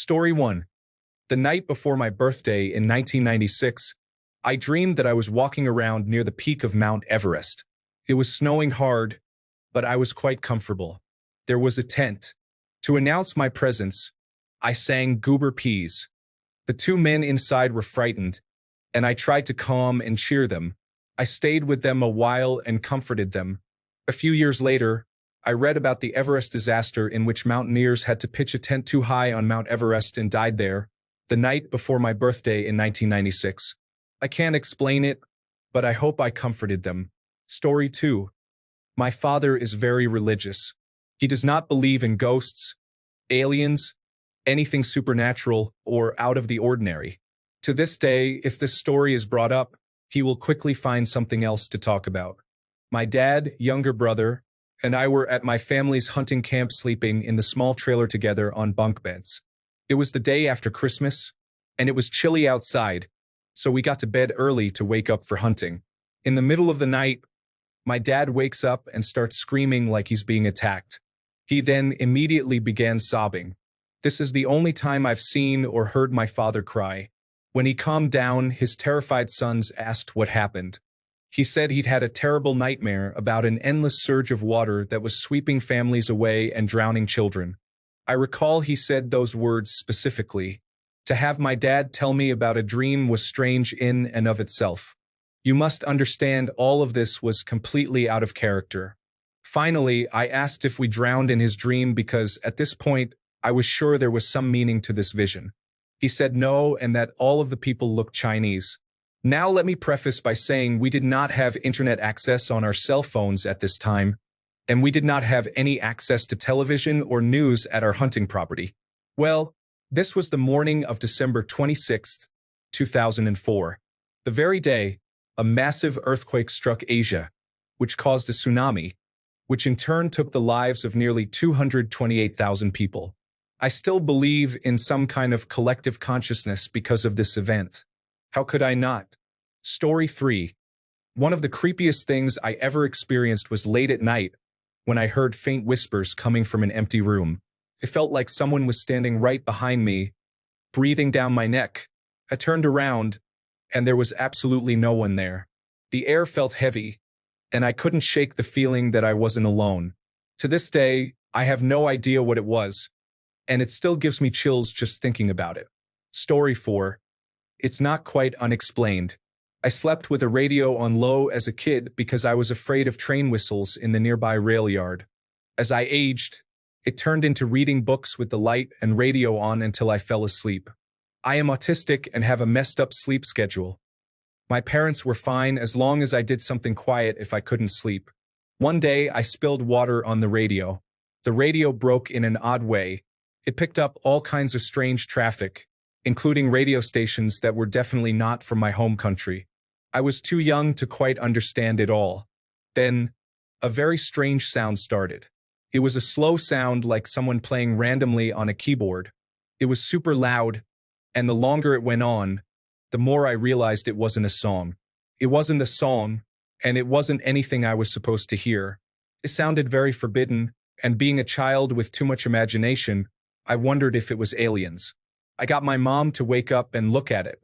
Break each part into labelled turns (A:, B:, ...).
A: Story 1. The night before my birthday in 1996, I dreamed that I was walking around near the peak of Mount Everest. It was snowing hard, but I was quite comfortable. There was a tent. To announce my presence, I sang Goober Peas. The two men inside were frightened, and I tried to calm and cheer them. I stayed with them a while and comforted them. A few years later, I read about the Everest disaster in which mountaineers had to pitch a tent too high on Mount Everest and died there, the night before my birthday in 1996. I can't explain it, but I hope I comforted them. Story 2. My father is very religious. He does not believe in ghosts, aliens, anything supernatural, or out of the ordinary. To this day, if this story is brought up, he will quickly find something else to talk about. My dad, younger brother, and I were at my family's hunting camp sleeping in the small trailer together on bunk beds. It was the day after Christmas, and it was chilly outside, so we got to bed early to wake up for hunting. In the middle of the night, my dad wakes up and starts screaming like he's being attacked. He then immediately began sobbing. This is the only time I've seen or heard my father cry. When he calmed down, his terrified sons asked what happened. He said he'd had a terrible nightmare about an endless surge of water that was sweeping families away and drowning children. I recall he said those words specifically. To have my dad tell me about a dream was strange in and of itself. You must understand all of this was completely out of character. Finally, I asked if we drowned in his dream because, at this point, I was sure there was some meaning to this vision. He said no and that all of the people looked Chinese. Now let me preface by saying we did not have internet access on our cell phones at this time, and we did not have any access to television or news at our hunting property. Well, this was the morning of December 26, 2004. The very day, a massive earthquake struck Asia, which caused a tsunami, which in turn took the lives of nearly 228,000 people. I still believe in some kind of collective consciousness because of this event. How could I not? Story 3. One of the creepiest things I ever experienced was late at night when I heard faint whispers coming from an empty room. It felt like someone was standing right behind me, breathing down my neck. I turned around, and there was absolutely no one there. The air felt heavy, and I couldn't shake the feeling that I wasn't alone. To this day, I have no idea what it was, and it still gives me chills just thinking about it. Story 4. It's not quite unexplained. I slept with a radio on low as a kid because I was afraid of train whistles in the nearby rail yard. As I aged, it turned into reading books with the light and radio on until I fell asleep. I am autistic and have a messed up sleep schedule. My parents were fine as long as I did something quiet if I couldn't sleep. One day, I spilled water on the radio. The radio broke in an odd way. It picked up all kinds of strange traffic, including radio stations that were definitely not from my home country. I was too young to quite understand it all. Then, a very strange sound started. It was a slow sound like someone playing randomly on a keyboard. It was super loud, and the longer it went on, the more I realized it wasn't a song. It wasn't a song, and it wasn't anything I was supposed to hear. It sounded very forbidden, and being a child with too much imagination, I wondered if it was aliens. I got my mom to wake up and look at it.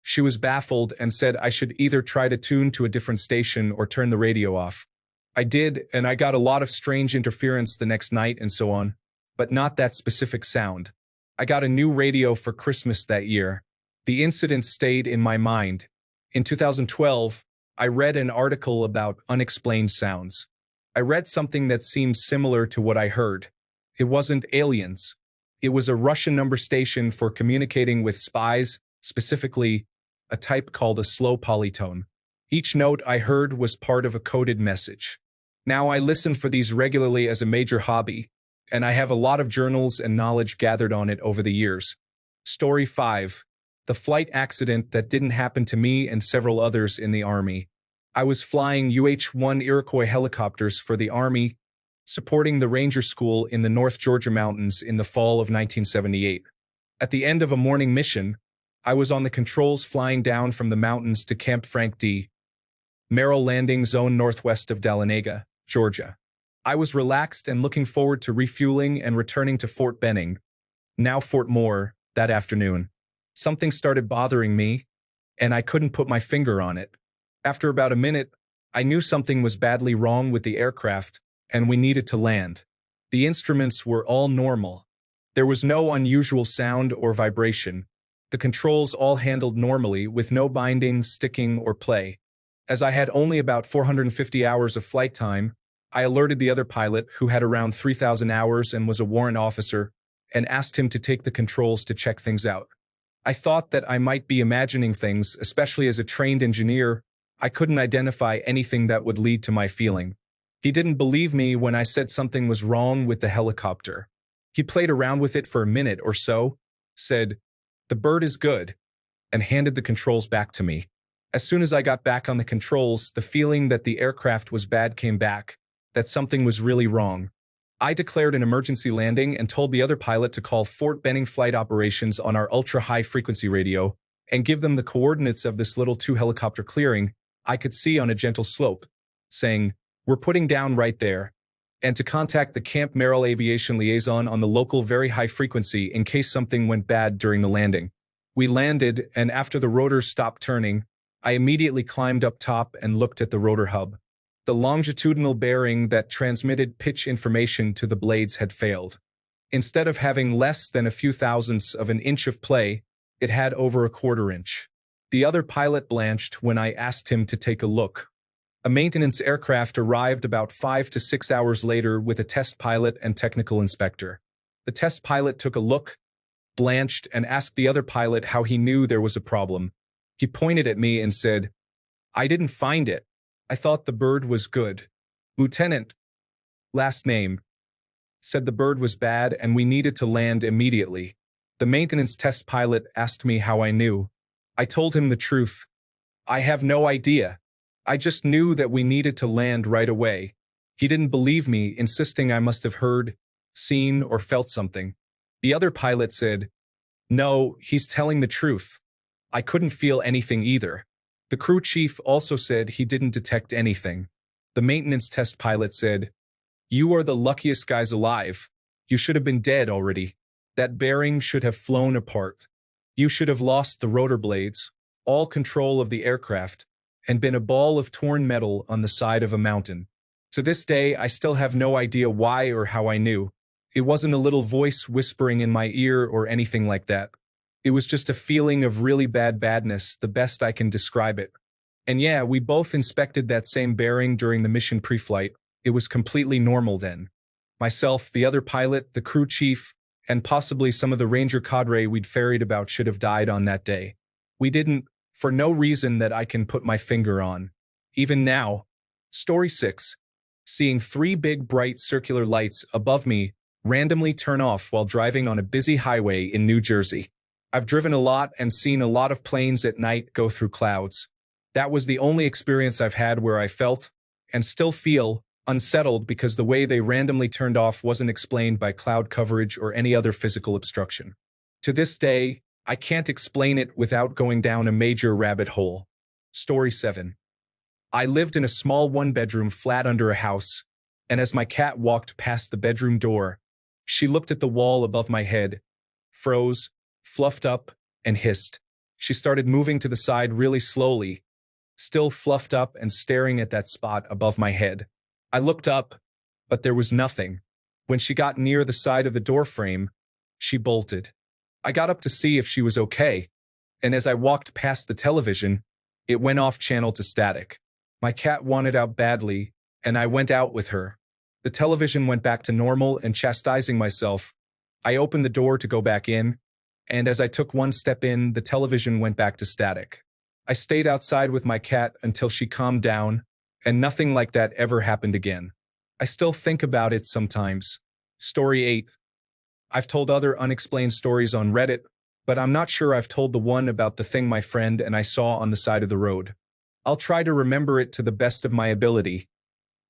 A: She was baffled and said I should either try to tune to a different station or turn the radio off. I did, and I got a lot of strange interference the next night and so on, but not that specific sound. I got a new radio for Christmas that year. The incident stayed in my mind. In 2012, I read an article about unexplained sounds. I read something that seemed similar to what I heard. It wasn't aliens. It was a Russian number station for communicating with spies, specifically a type called a slow polytone. Each note I heard was part of a coded message. Now I listen for these regularly as a major hobby, and I have a lot of journals and knowledge gathered on it over the years. Story 5. The flight accident that didn't happen to me and several others in the Army. I was flying UH-1 Iroquois helicopters for the Army, supporting the Ranger School in the North Georgia mountains in the fall of 1978. At the end of a morning mission, I was on the controls flying down from the mountains to Camp Frank D. Merrill Landing Zone northwest of Dahlonega, Georgia. I was relaxed and looking forward to refueling and returning to Fort Benning, now Fort Moore, that afternoon. Something started bothering me, and I couldn't put my finger on it. After about a minute, I knew something was badly wrong with the aircraft, and we needed to land. The instruments were all normal. There was no unusual sound or vibration. The controls all handled normally with no binding, sticking, or play. As I had only about 450 hours of flight time, I alerted the other pilot, who had around 3,000 hours and was a warrant officer, and asked him to take the controls to check things out. I thought that I might be imagining things, especially as a trained engineer. I couldn't identify anything that would lead to my feeling. He didn't believe me when I said something was wrong with the helicopter. He played around with it for a minute or so, said, "The bird is good," and handed the controls back to me. As soon as I got back on the controls, the feeling that the aircraft was bad came back, that something was really wrong. I declared an emergency landing and told the other pilot to call Fort Benning Flight Operations on our ultra-high frequency radio and give them the coordinates of this little two-helicopter clearing I could see on a gentle slope, saying, "We're putting down right there," and to contact the Camp Merrill Aviation Liaison on the local very high frequency in case something went bad during the landing. We landed, and after the rotors stopped turning, I immediately climbed up top and looked at the rotor hub. The longitudinal bearing that transmitted pitch information to the blades had failed. Instead of having less than a few thousandths of an inch of play, it had over a quarter inch. The other pilot blanched when I asked him to take a look. A maintenance aircraft arrived about 5 to 6 hours later with a test pilot and technical inspector. The test pilot took a look, blanched, and asked the other pilot how he knew there was a problem. He pointed at me and said, "I didn't find it. I thought the bird was good." Lieutenant, last name, said the bird was bad and we needed to land immediately. The maintenance test pilot asked me how I knew. I told him the truth. "I have no idea. I just knew that we needed to land right away." He didn't believe me, insisting I must have heard, seen, or felt something. The other pilot said, "No, he's telling the truth. I couldn't feel anything either." The crew chief also said he didn't detect anything. The maintenance test pilot said, "You are the luckiest guys alive. You should have been dead already. That bearing should have flown apart. You should have lost the rotor blades, all control of the aircraft, and been a ball of torn metal on the side of a mountain." To this day, I still have no idea why or how I knew. It wasn't a little voice whispering in my ear or anything like that. It was just a feeling of really bad badness, the best I can describe it. And yeah, we both inspected that same bearing during the mission pre-flight. It was completely normal then. Myself, the other pilot, the crew chief, and possibly some of the ranger cadre we'd ferried about should have died on that day. We didn't, for no reason that I can put my finger on. Even now. Story 6. Seeing 3 big bright circular lights above me randomly turn off while driving on a busy highway in New Jersey. I've driven a lot and seen a lot of planes at night go through clouds. That was the only experience I've had where I felt, and still feel, unsettled because the way they randomly turned off wasn't explained by cloud coverage or any other physical obstruction. To this day, I can't explain it without going down a major rabbit hole. Story 7. I lived in a small one-bedroom flat under a house, and as my cat walked past the bedroom door, she looked at the wall above my head, froze, fluffed up, and hissed. She started moving to the side really slowly, still fluffed up and staring at that spot above my head. I looked up, but there was nothing. When she got near the side of the door frame, she bolted. I got up to see if she was okay, and as I walked past the television, it went off channel to static. My cat wanted out badly, and I went out with her. The television went back to normal, and chastising myself, I opened the door to go back in, and as I took one step in, the television went back to static. I stayed outside with my cat until she calmed down, and nothing like that ever happened again. I still think about it sometimes. Story 8. I've told other unexplained stories on Reddit, but I'm not sure I've told the one about the thing my friend and I saw on the side of the road. I'll try to remember it to the best of my ability.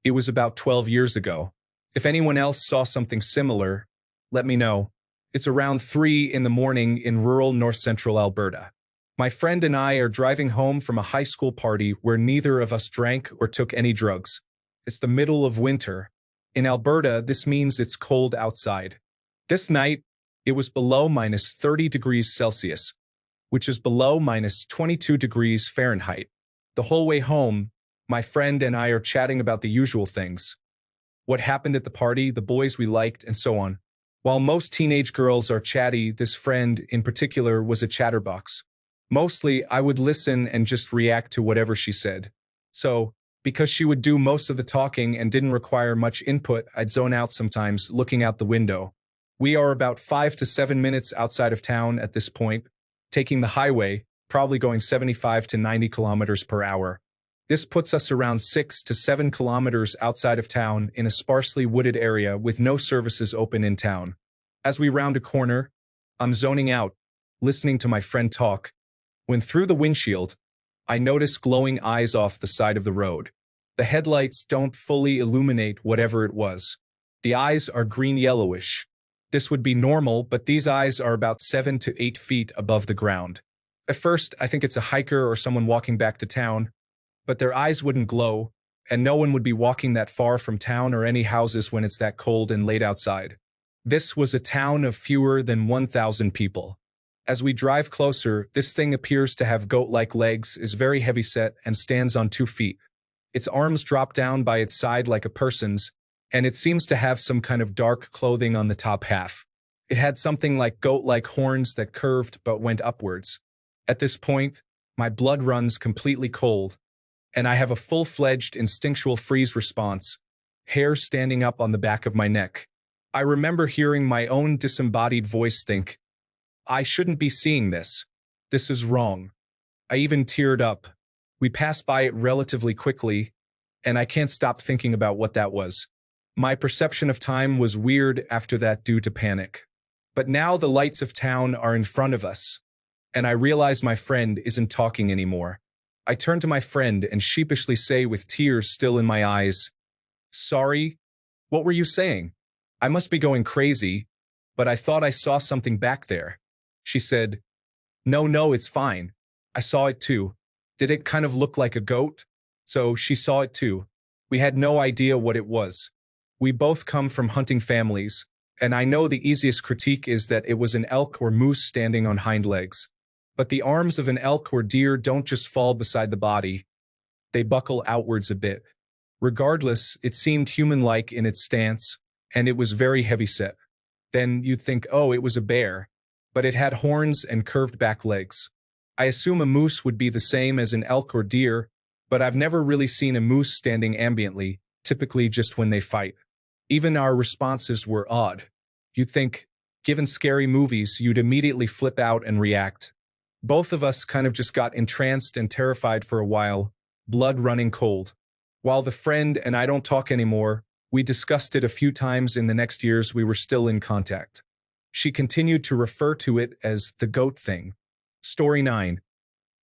A: It was about 12 years ago. If anyone else saw something similar, let me know. It's around 3 in the morning in rural north-central Alberta. My friend and I are driving home from a high school party where neither of us drank or took any drugs. It's the middle of winter. In Alberta, this means it's cold outside. This night, It was below minus 30 degrees Celsius, which is below minus 22 degrees Fahrenheit. The whole way home, my friend and I are chatting about the usual things. What happened at the party, the boys we liked, and so on. While most teenage girls are chatty, this friend in particular was a chatterbox. Mostly, I would listen and just react to whatever she said. So, because she would do most of the talking and didn't require much input, I'd zone out sometimes, looking out the window. We are about 5 to 7 minutes outside of town at this point, taking the highway, probably going 75 to 90 kilometers per hour. This puts us around 6 to 7 kilometers outside of town in a sparsely wooded area with no services open in town. As we round a corner, I'm zoning out, listening to my friend talk, when through the windshield, I notice glowing eyes off the side of the road. The headlights don't fully illuminate whatever it was. The eyes are green-yellowish. This would be normal, but these eyes are about 7 to 8 feet above the ground. At first, I think it's a hiker or someone walking back to town, but their eyes wouldn't glow, and no one would be walking that far from town or any houses when it's that cold and late outside. This was a town of fewer than 1,000 people. As we drive closer, this thing appears to have goat-like legs, is very heavyset, and stands on 2 feet. Its arms drop down by its side like a person's, and it seems to have some kind of dark clothing on the top half. It had something like goat-like horns that curved but went upwards. At this point, my blood runs completely cold, and I have a full-fledged instinctual freeze response, hair standing up on the back of my neck. I remember hearing my own disembodied voice think, I shouldn't be seeing this. This is wrong. I even teared up. We passed by it relatively quickly, and I can't stop thinking about what that was. My perception of time was weird after that due to panic. But now the lights of town are in front of us, and I realize my friend isn't talking anymore. I turn to my friend and sheepishly say with tears still in my eyes, Sorry, what were you saying? I must be going crazy, but I thought I saw something back there. She said, No, it's fine. I saw it too. Did it kind of look like a goat? So she saw it too. We had no idea what it was. We both come from hunting families, and I know the easiest critique is that it was an elk or moose standing on hind legs. But the arms of an elk or deer don't just fall beside the body. They buckle outwards a bit. Regardless, it seemed human-like in its stance, and it was very heavy-set. Then you'd think, oh, it was a bear. But it had horns and curved back legs. I assume a moose would be the same as an elk or deer, but I've never really seen a moose standing ambiently, typically just when they fight. Even our responses were odd. You'd think, given scary movies, you'd immediately flip out and react. Both of us kind of just got entranced and terrified for a while, blood running cold. While the friend and I don't talk anymore, we discussed it a few times in the next years we were still in contact. She continued to refer to it as the goat thing. Story 9.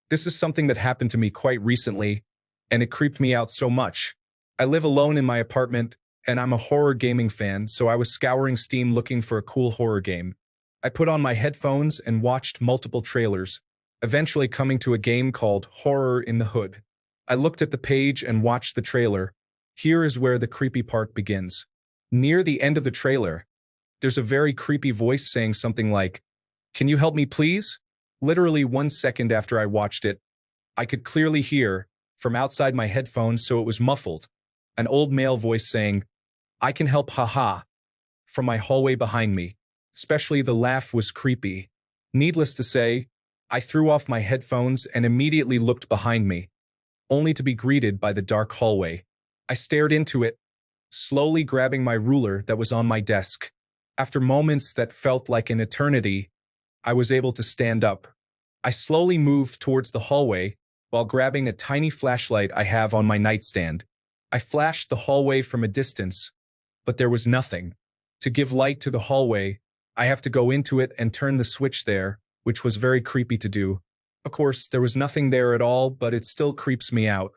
A: This is something that happened to me quite recently, and it creeped me out so much. I live alone in my apartment, and I'm a horror gaming fan, so I was scouring Steam looking for a cool horror game. I put on my headphones and watched multiple trailers, eventually coming to a game called Horror in the Hood. I looked at the page and watched the trailer. Here is where the creepy part begins. Near the end of the trailer, there's a very creepy voice saying something like, "Can you help me please?" Literally 1 second after I watched it, I could clearly hear, from outside my headphones so it was muffled, an old male voice saying, "I can help, haha," from my hallway behind me. Especially the laugh was creepy. Needless to say, I threw off my headphones and immediately looked behind me, only to be greeted by the dark hallway. I stared into it, slowly grabbing my ruler that was on my desk. After moments that felt like an eternity, I was able to stand up. I slowly moved towards the hallway while grabbing a tiny flashlight I have on my nightstand. I flashed the hallway from a distance, but there was nothing. To give light to the hallway, I have to go into it and turn the switch there, which was very creepy to do. Of course, there was nothing there at all, but it still creeps me out.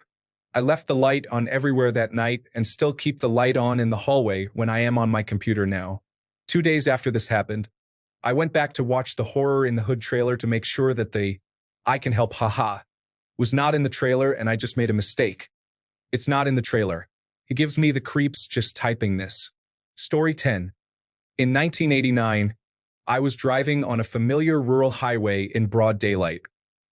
A: I left the light on everywhere that night and still keep the light on in the hallway when I am on my computer now. 2 days after this happened, I went back to watch the Horror in the Hood trailer to make sure that the "I can help, haha" was not in the trailer, and I just made a mistake. It's not in the trailer. It gives me the creeps just typing this. Story 10. In 1989, I was driving on a familiar rural highway in broad daylight.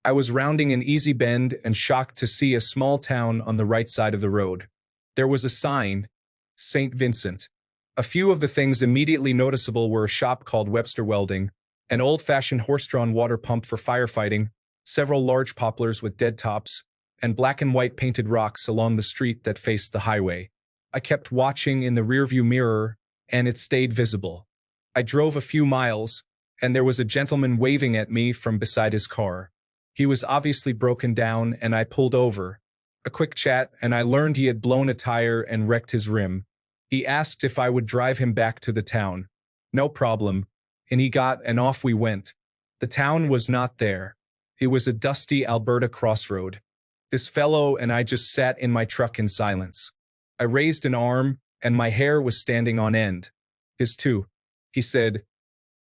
A: I was rounding an easy bend and shocked to see a small town on the right side of the road. There was a sign, St. Vincent. A few of the things immediately noticeable were a shop called Webster Welding, an old-fashioned horse-drawn water pump for firefighting, several large poplars with dead tops, and black and white painted rocks along the street that faced the highway. I kept watching in the rearview mirror, and it stayed visible. I drove a few miles, and there was a gentleman waving at me from beside his car. He was obviously broken down, and I pulled over. A quick chat, and I learned he had blown a tire and wrecked his rim. He asked if I would drive him back to the town. No problem. And he got, and off we went. The town was not there. It was a dusty Alberta crossroad. This fellow and I just sat in my truck in silence. I raised an arm, and my hair was standing on end. His too. He said,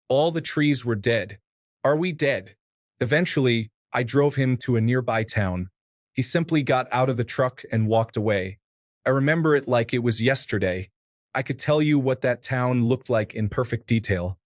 A: "All the trees were dead. Are we dead?" Eventually, I drove him to a nearby town. He simply got out of the truck and walked away. I remember it like it was yesterday. I could tell you what that town looked like in perfect detail.